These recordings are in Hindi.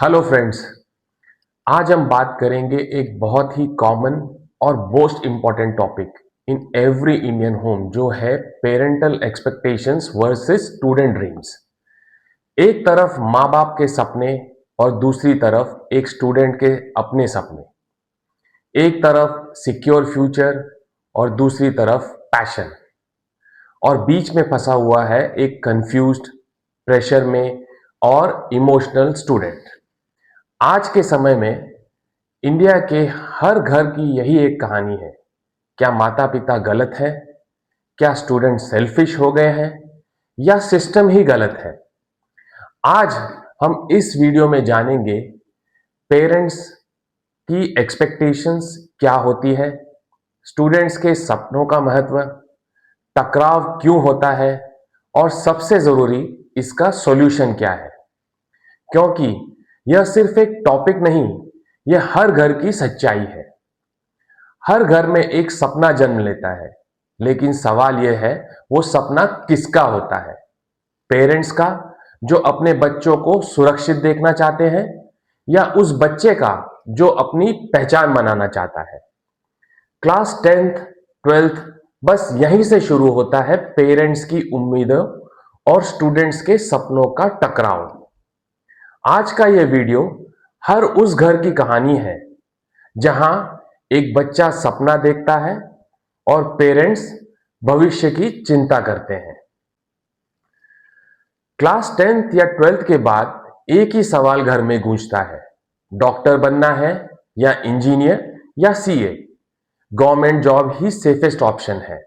Hello friends. आज हम बात करेंगे एक बहुत ही कॉमन और most important topic in every Indian home, जो है parental expectations versus student dreams. एक तरफ माँ बाप के सपने और दूसरी तरफ एक स्टूडेंट के अपने सपने। एक तरफ सिक्योर फ्यूचर और दूसरी तरफ पैशन, और बीच में फंसा हुआ है एक कंफ्यूज्ड, प्रेशर में और इमोशनल स्टूडेंट। आज के समय में इंडिया के हर घर की यही एक कहानी है। क्या माता पिता गलत है? क्या स्टूडेंट सेल्फिश हो गए हैं? या सिस्टम ही गलत है? आज हम इस वीडियो में जानेंगे पेरेंट्स की एक्सपेक्टेशंस क्या होती है, स्टूडेंट्स के सपनों का महत्व, टकराव क्यों होता है, और सबसे जरूरी इसका सॉल्यूशन क्या है। क्योंकि यह सिर्फ एक टॉपिक नहीं, यह हर घर की सच्चाई है। हर घर में एक सपना जन्म लेता है, लेकिन सवाल यह है वो सपना किसका होता है? पेरेंट्स का, जो अपने बच्चों को सुरक्षित देखना चाहते हैं, या उस बच्चे का जो अपनी पहचान बनाना चाहता है? क्लास 10th 12th बस यहीं से शुरू होता है पेरेंट्स की उम्मीदों और स्टूडेंट्स के सपनों का टकराव। आज का यह वीडियो हर उस घर की कहानी है जहां एक बच्चा सपना देखता है और पेरेंट्स भविष्य की चिंता करते हैं। क्लास 10th या 12th के बाद एक ही सवाल घर में गूंजता है, डॉक्टर बनना है या इंजीनियर या सीए? गवर्नमेंट जॉब ही सेफेस्ट ऑप्शन है।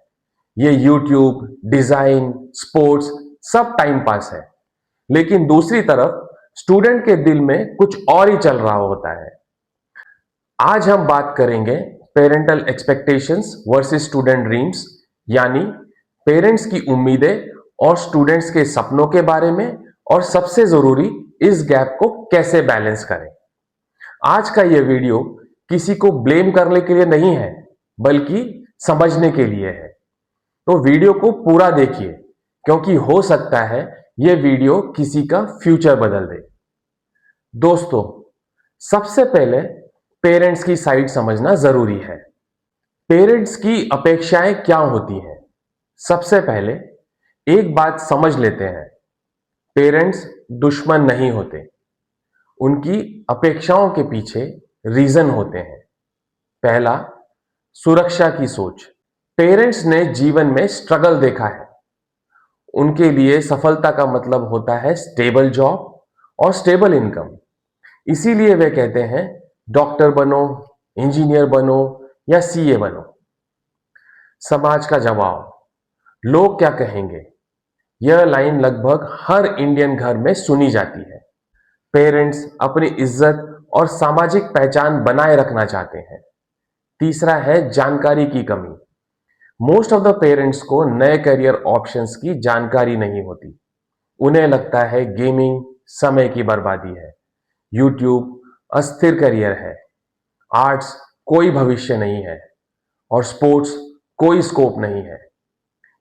ये यूट्यूब, डिजाइन, स्पोर्ट्स सब टाइम पास है। लेकिन दूसरी तरफ स्टूडेंट के दिल में कुछ और ही चल रहा होता है। आज हम बात करेंगे parental expectations versus student dreams, यानी पेरेंट्स की उम्मीदें और स्टूडेंट्स के सपनों के बारे में, और सबसे जरूरी इस गैप को कैसे बैलेंस करें। आज का यह वीडियो किसी को ब्लेम करने के लिए नहीं है, बल्कि समझने के लिए है। तो वीडियो को पूरा देखिए, क्योंकि हो सकता है यह वीडियो किसी का फ्यूचर बदल दे। दोस्तों, सबसे पहले पेरेंट्स की साइड समझना जरूरी है। पेरेंट्स की अपेक्षाएं क्या होती हैं? सबसे पहले एक बात समझ लेते हैं, पेरेंट्स दुश्मन नहीं होते। उनकी अपेक्षाओं के पीछे रीजन होते हैं। पहला, सुरक्षा की सोच। पेरेंट्स ने जीवन में स्ट्रगल देखा है। उनके लिए सफलता का मतलब होता है स्टेबल जॉब और स्टेबल इनकम। इसीलिए वे कहते हैं डॉक्टर बनो, इंजीनियर बनो या सीए बनो। समाज का जवाब, लोग क्या कहेंगे? यह लाइन लगभग हर इंडियन घर में सुनी जाती है। पेरेंट्स अपनी इज्जत और सामाजिक पहचान बनाए रखना चाहते हैं। तीसरा है जानकारी की कमी। मोस्ट ऑफ द पेरेंट्स को नए करियर ऑप्शंस की जानकारी नहीं होती। उन्हें लगता है गेमिंग समय की बर्बादी है, यूट्यूब अस्थिर करियर है, आर्ट्स कोई भविष्य नहीं है, और स्पोर्ट्स कोई स्कोप नहीं है।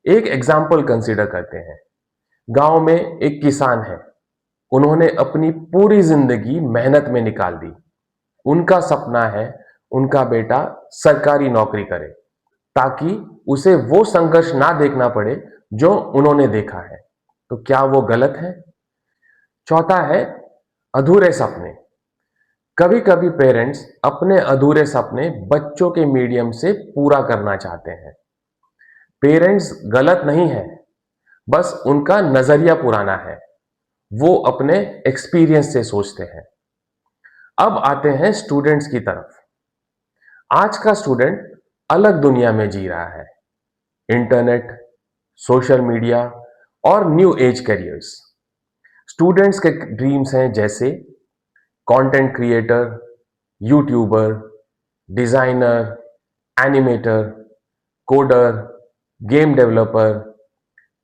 एक एग्जाम्पल कंसीडर करते हैं। गांव में एक किसान है। उन्होंने अपनी पूरी जिंदगी मेहनत में निकाल दी। उनका सपना है उनका बेटा सरकारी नौकरी करे, ताकि उसे वो संघर्ष ना देखना पड़े जो उन्होंने देखा है। तो क्या वो गलत है? चौथा है अधूरे सपने। कभी कभी पेरेंट्स अपने अधूरे सपने बच्चों के मीडियम से पूरा करना चाहते हैं। पेरेंट्स गलत नहीं है, बस उनका नजरिया पुराना है। वो अपने एक्सपीरियंस से सोचते हैं। अब आते हैं स्टूडेंट्स की तरफ। आज का स्टूडेंट अलग दुनिया में जी रहा है। इंटरनेट, सोशल मीडिया और न्यू एज करियर्स। स्टूडेंट्स के ड्रीम्स हैं जैसे content creator, YouTuber, designer, animator, coder, game developer,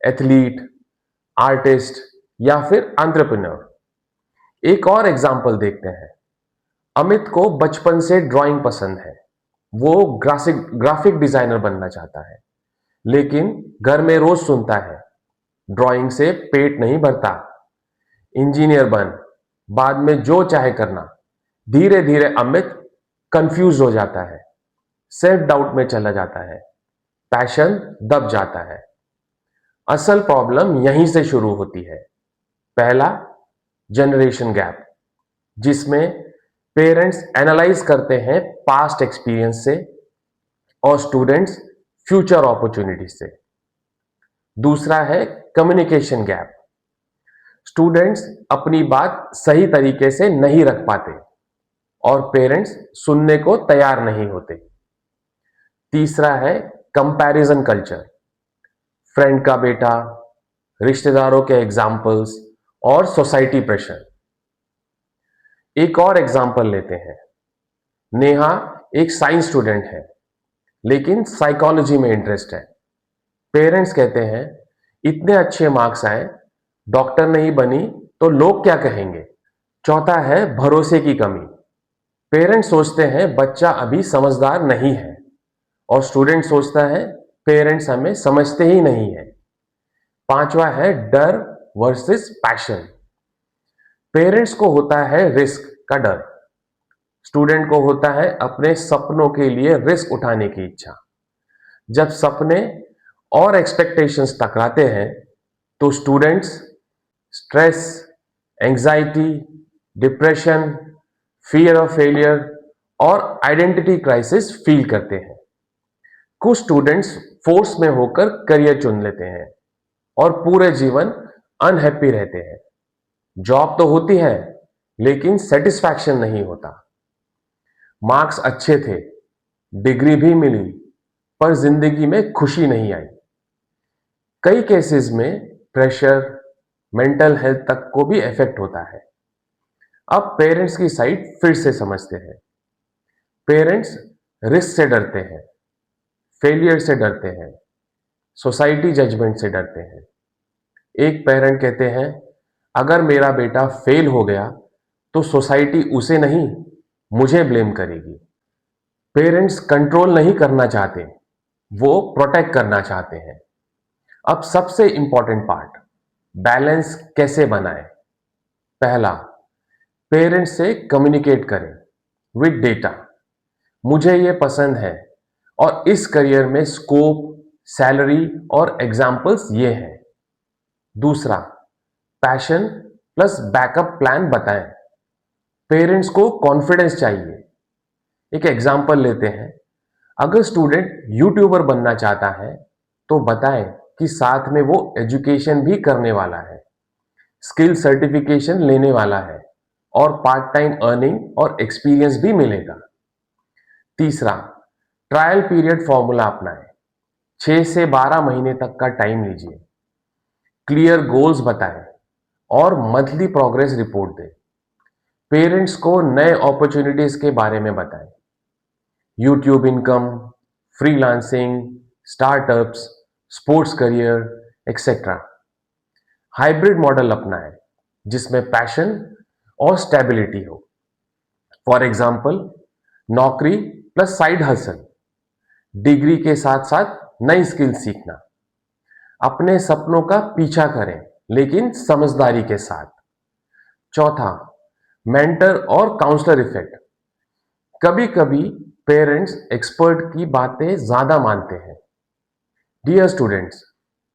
athlete, artist या फिर एंटरप्रेन्योर। एक और एग्जाम्पल देखते हैं। अमित को बचपन से ड्राइंग पसंद है। वो ग्राफिक डिजाइनर बनना चाहता है, लेकिन घर में रोज सुनता है ड्राइंग से पेट नहीं भरता, इंजीनियर बन, बाद में जो चाहे करना। धीरे धीरे अमित कंफ्यूज हो जाता है, सेल्फ डाउट में चला जाता है, पैशन दब जाता है। असल प्रॉब्लम यहीं से शुरू होती है। पहला, जनरेशन गैप, जिसमें पेरेंट्स एनालाइज करते हैं पास्ट एक्सपीरियंस से और स्टूडेंट्स फ्यूचर अपॉर्चुनिटी से। दूसरा है कम्युनिकेशन गैप, स्टूडेंट्स अपनी बात सही तरीके से नहीं रख पाते और पेरेंट्स सुनने को तैयार नहीं होते। तीसरा है कंपैरिजन कल्चर, फ्रेंड का बेटा, रिश्तेदारों के एग्जाम्पल्स और सोसाइटी प्रेशर। एक और एग्जाम्पल लेते हैं। नेहा एक साइंस स्टूडेंट है लेकिन साइकोलॉजी में इंटरेस्ट है। पेरेंट्स कहते हैं इतने अच्छे मार्क्स आए, डॉक्टर नहीं बनी तो लोग क्या कहेंगे। चौथा है भरोसे की कमी, पेरेंट्स सोचते हैं बच्चा अभी समझदार नहीं है और स्टूडेंट सोचता है पेरेंट्स हमें समझते ही नहीं है। पांचवा है डर वर्सेस पैशन, पेरेंट्स को होता है रिस्क का डर, स्टूडेंट को होता है अपने सपनों के लिए रिस्क उठाने की इच्छा। जब सपने और एक्सपेक्टेशंस टकराते हैं तो students stress, anxiety, depression, fear of failure और आइडेंटिटी क्राइसिस फील करते हैं। कुछ स्टूडेंट्स फोर्स में होकर करियर चुन लेते हैं और पूरे जीवन अनहैप्पी रहते हैं। जॉब तो होती है लेकिन सेटिस्फैक्शन नहीं होता। मार्क्स अच्छे थे, डिग्री भी मिली, पर जिंदगी में खुशी नहीं आई। कई केसेस में प्रेशर, मेंटल हेल्थ तक को भी इफेक्ट होता है। अब पेरेंट्स की साइड फिर से समझते हैं। पेरेंट्स रिस्क से डरते हैं, फेलियर से डरते हैं, सोसाइटी जजमेंट से डरते हैं। एक पेरेंट कहते हैं अगर मेरा बेटा फेल हो गया तो सोसाइटी उसे नहीं मुझे ब्लेम करेगी। पेरेंट्स कंट्रोल नहीं करना चाहते, वो प्रोटेक्ट करना चाहते हैं। अब सबसे इंपॉर्टेंट पार्ट, बैलेंस कैसे बनाएं। पहला, पेरेंट्स से कम्युनिकेट करें विद डेटा, मुझे ये पसंद है और इस करियर में स्कोप, सैलरी और एग्जाम्पल्स ये हैं। दूसरा, पैशन प्लस बैकअप प्लान बताएं। पेरेंट्स को कॉन्फिडेंस चाहिए। एक एग्जाम्पल लेते हैं, अगर स्टूडेंट यूट्यूबर बनना चाहता है तो बताएं कि साथ में वो एजुकेशन भी करने वाला है, स्किल सर्टिफिकेशन लेने वाला है और पार्ट टाइम अर्निंग और एक्सपीरियंस भी मिलेगा। तीसरा, ट्रायल पीरियड फॉर्मूला अपनाएं। 6 से 12 महीने तक का टाइम लीजिए, क्लियर गोल्स बताएं और मंथली प्रोग्रेस रिपोर्ट दें। पेरेंट्स को नए अपॉर्चुनिटीज के बारे में बताएं, YouTube income, freelancing, startups, sports career etcetera. Hybrid model अपनाएं जिसमें पैशन और स्टेबिलिटी हो। फॉर एग्जाम्पल, नौकरी प्लस साइड हसल, डिग्री के साथ साथ नई स्किल सीखना। अपने सपनों का पीछा करें लेकिन समझदारी के साथ। चौथा, मेंटर और काउंसलर इफेक्ट, कभी कभी पेरेंट्स एक्सपर्ट की बातें ज्यादा मानते हैं। डियर स्टूडेंट्स,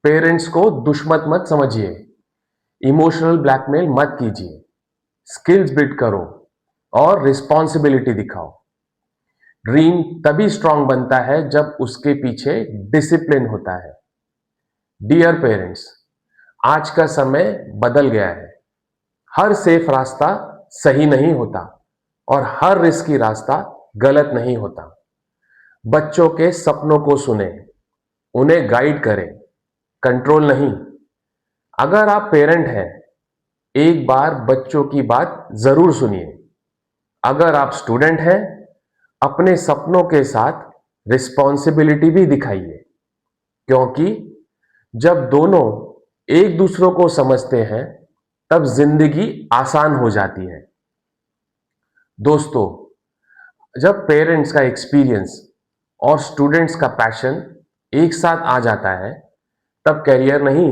पेरेंट्स को दुश्मन मत समझिए, इमोशनल ब्लैकमेल मत कीजिए, स्किल्स बिल्ड करो और रिस्पॉन्सिबिलिटी दिखाओ। ड्रीम तभी स्ट्रांग बनता है जब उसके पीछे डिसिप्लिन होता है। डियर पेरेंट्स, आज का समय बदल गया है। हर सेफ रास्ता सही नहीं होता और हर रिस्की रास्ता गलत नहीं होता। बच्चों के सपनों को सुने, उन्हें गाइड करें, कंट्रोल नहीं। अगर आप पेरेंट हैं, एक बार बच्चों की बात जरूर सुनिए। अगर आप स्टूडेंट हैं, अपने सपनों के साथ रिस्पॉन्सिबिलिटी भी दिखाइए, क्योंकि जब दोनों एक दूसरों को समझते हैं तब जिंदगी आसान हो जाती है। दोस्तों, जब पेरेंट्स का एक्सपीरियंस और स्टूडेंट्स का पैशन एक साथ आ जाता है तब करियर नहीं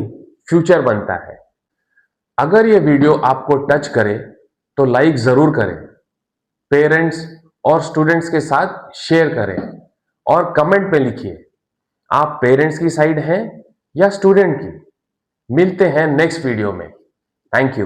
फ्यूचर बनता है। अगर यह वीडियो आपको टच करे तो लाइक जरूर करें, पेरेंट्स और स्टूडेंट्स के साथ शेयर करें और कमेंट में लिखिए आप पेरेंट्स की साइड हैं या स्टूडेंट की। मिलते हैं नेक्स्ट वीडियो में। Thank you.